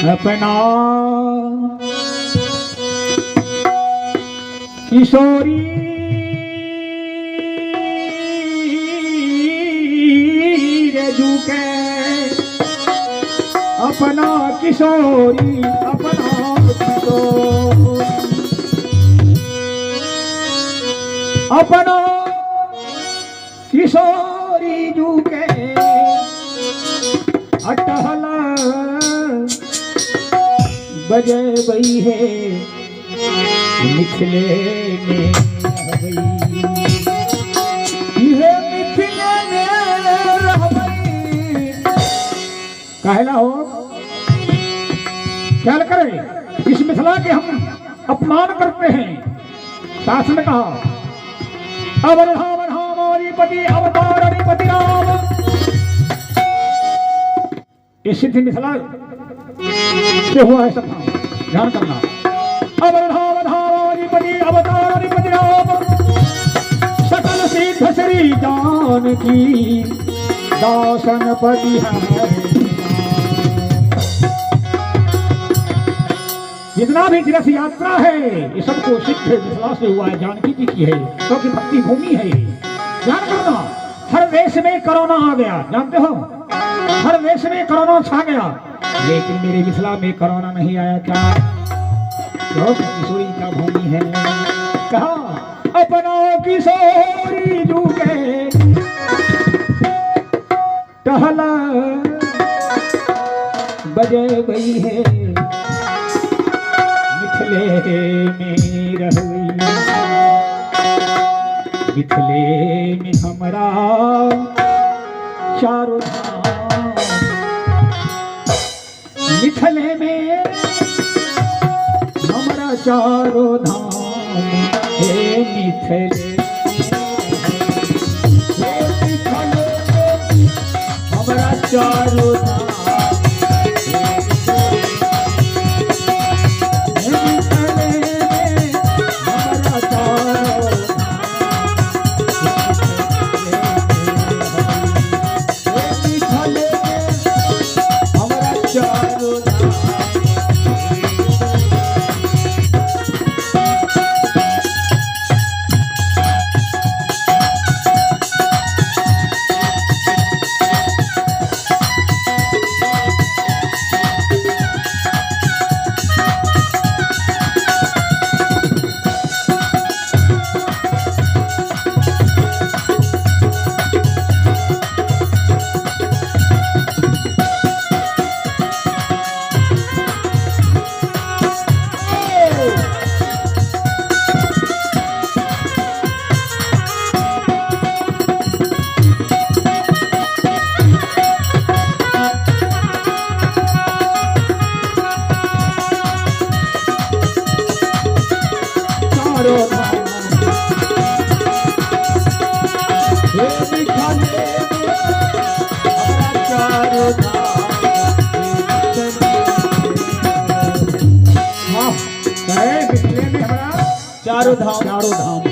अपना किशोरी रजू के अपना किशोरी अपना किशोरी जू के अटहला बजे बई है मिथिले में मिथिले में रह गई। कहला हो क्या करें, इस मिथिला के हम अपमान करते हैं। शास्त्र में कहा अवधामधिपति अवतार अधिपति राम। ये सिद्धि मिथिला से हुआ है, सब ध्यान करना। अवधामधिपति अवतार अधिपति राम सकल सिद्ध श्री जानकी दासन पति है। जितना भी तीर्थ यात्रा है ये सबको सिद्ध मिथिला से हुआ है, जानकी जी की है, क्योंकि भक्ति भूमि है। ध्यान करना, हर देश में कोरोना आ गया, जानते हो, हर देश में कोरोना छा गया, लेकिन मेरे मिथिला में कोरोना नहीं आया। क्या किशोरी का भूमि है। कहा अपना किशोरी जू के टहला बजे गई है मिथिले में रह गई। मिथिले में हमरा चारों धाम, मिथिले में हमरा चारों धाम हे मिथिले हमरा चारों धाम। चारों धाम है,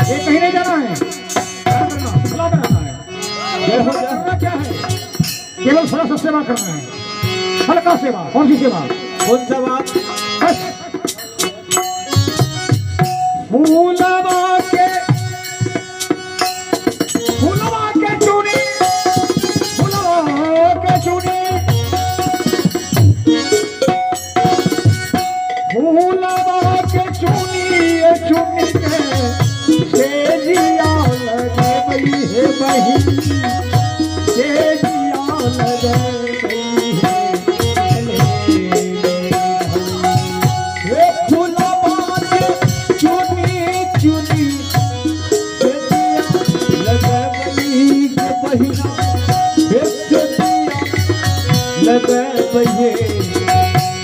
ये कहीं नहीं जाना है, मिथिला में रहना है। करना क्या है, केवल थोड़ा सा सेवा करना है, हल्का सेवा। कौन सी सेवा? कौन सा बात? फूलवा के चूनी, फूलवा के चूनी, फूलवा के चूनी चुनी के से जिया लगे बई है बही, से जिया लगे बई है फूलवा के चुनी चुनी से जिया लगे बई है बहिना, से जिया लगे बई है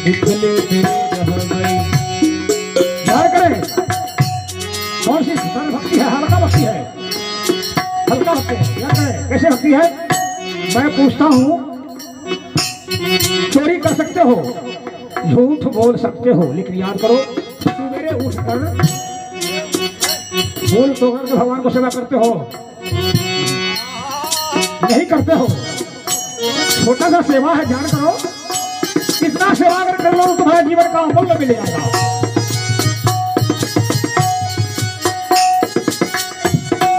मिथिले में रह गई। कौन सी सरल भक्ति है? हल्का भक्ति है, हल्का भक्ति है। क्या करें, कैसे भक्ति है? मैं पूछता हूँ, चोरी कर सकते हो, झूठ बोल सकते हो, लेकिन याद करो सवेरे उठकर बोल तो करके भगवान को सेवा करते हो, नहीं करते हो। छोटा सा सेवा है, ध्यान करो। कितना सेवा अगर कर लो तो तुम्हारा जीवन का अमूल्य मिल जाएगा।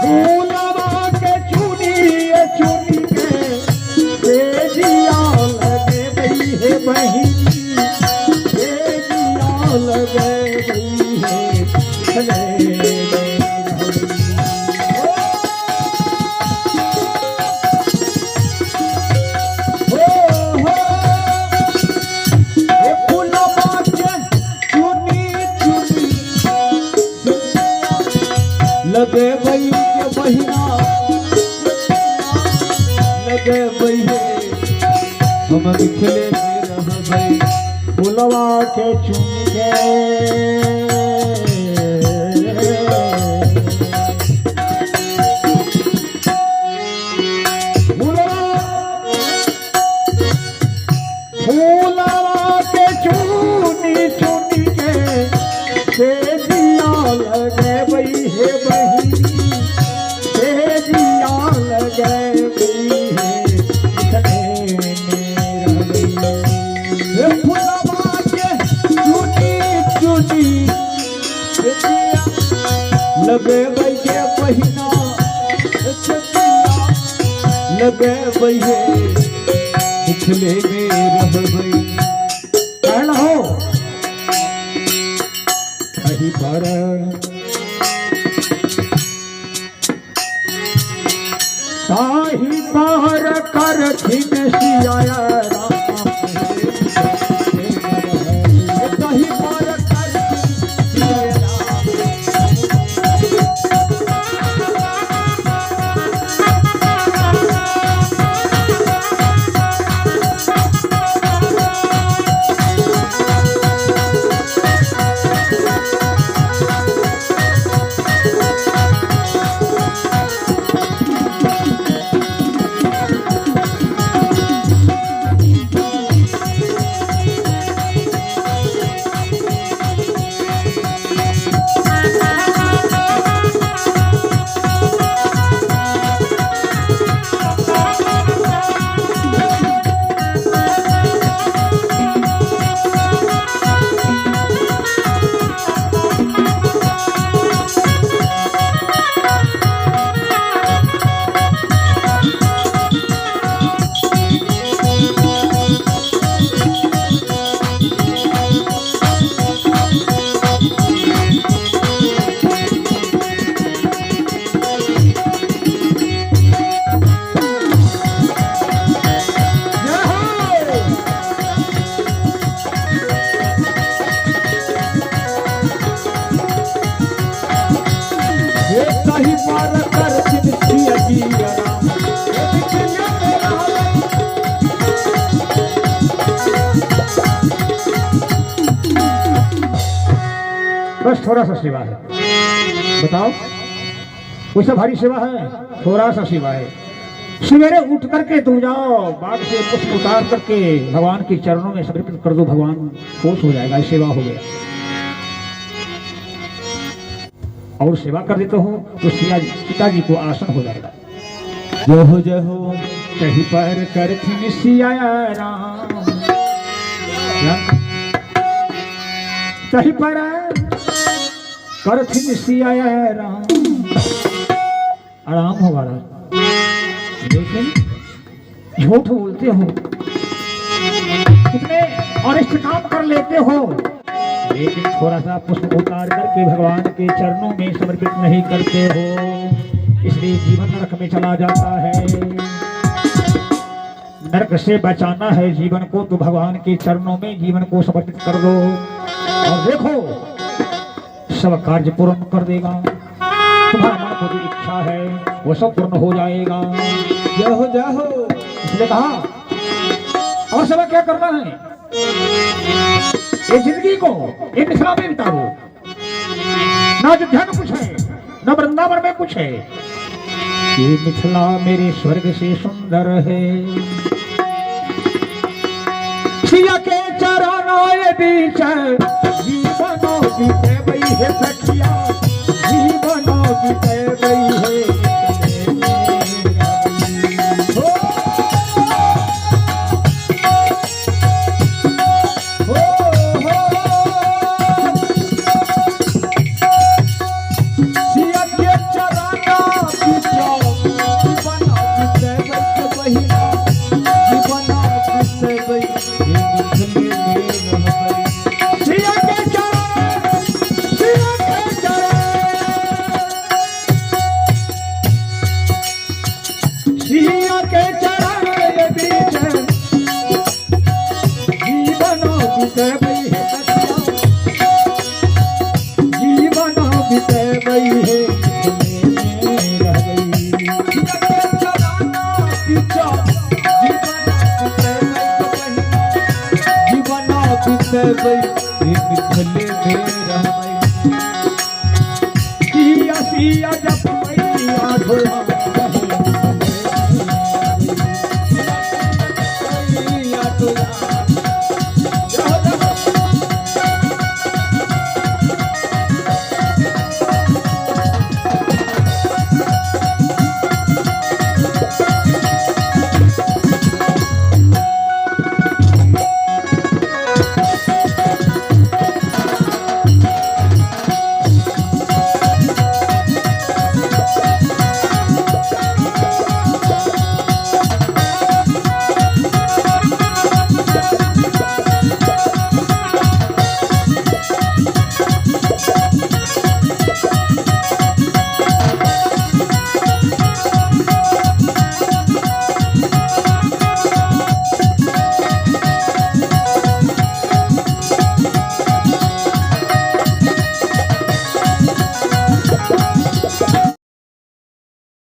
फूलवा के चुनी चुनी के जिया लगे बई है बहिनी, जिया लगे बई है चले लगे बई के बहिना, लगे बई हम बिखले में रह गई फुलवा के चुन के। फूलवा के चुनी चुनी के दिया लगे बई है बहिनी, जिया लगे बई है चले में रह गई। फुलवा के चुनी चुनी लगे बई के बहिना, लगे बई है पिछले में रह गई। कहना हो कहीं पर ताही पार कर छिन सियाया राम, ताही पार कर सियाया बस थोड़ा सा सेवा है, बताओ कोई सा भारी सेवा है? थोड़ा सा सेवा है। सवेरे उठ करके तुम जाओ, बाग से पुष्प उतार करके भगवान के चरणों में समर्पित कर दो, भगवान खुश हो जाएगा, सेवा हो गया। और सेवा कर देते हो तो सीता जी को आसन हो जाएगा। जय हो कहीं पर करथिन सिया राम, कहीं पर करथिन सिया राम, आराम होगा। लेकिन झूठ बोलते हो, कितने अनिष्ट काम कर लेते हो, लेकिन थोड़ा सा पुष्प उतार करके भगवान के चरणों में समर्पित नहीं करते हो, इसलिए जीवन नरक में चला जाता है। नरक से बचाना है जीवन को तो भगवान के चरणों में जीवन को समर्पित कर दो, और देखो सब कार्य पूर्ण कर देगा। तुम्हारा मन को जो इच्छा है वो सब पूर्ण हो जाएगा। जय हो जय हो। इसलिए कहा और सब क्या करना है, ये जिंदगी को ये मिथिला में बिताओ। ना अयोध्या में कुछ है, ना वृंदावन में कुछ है, ये मिथिला मेरे स्वर्ग से सुंदर है। सिया के चरणों ये बीच जीवनों बीते बई है सखिया, जीवनों बीते बई है। बहिना जीवना बितबै मिथिले में रहबै सिया के चरण सिया के चरण सिया के चरण बीच जीवन बितबै हे जीवन बितबै हे बितबै मिथिले में रहबै सिया सिया जप मैया ढोला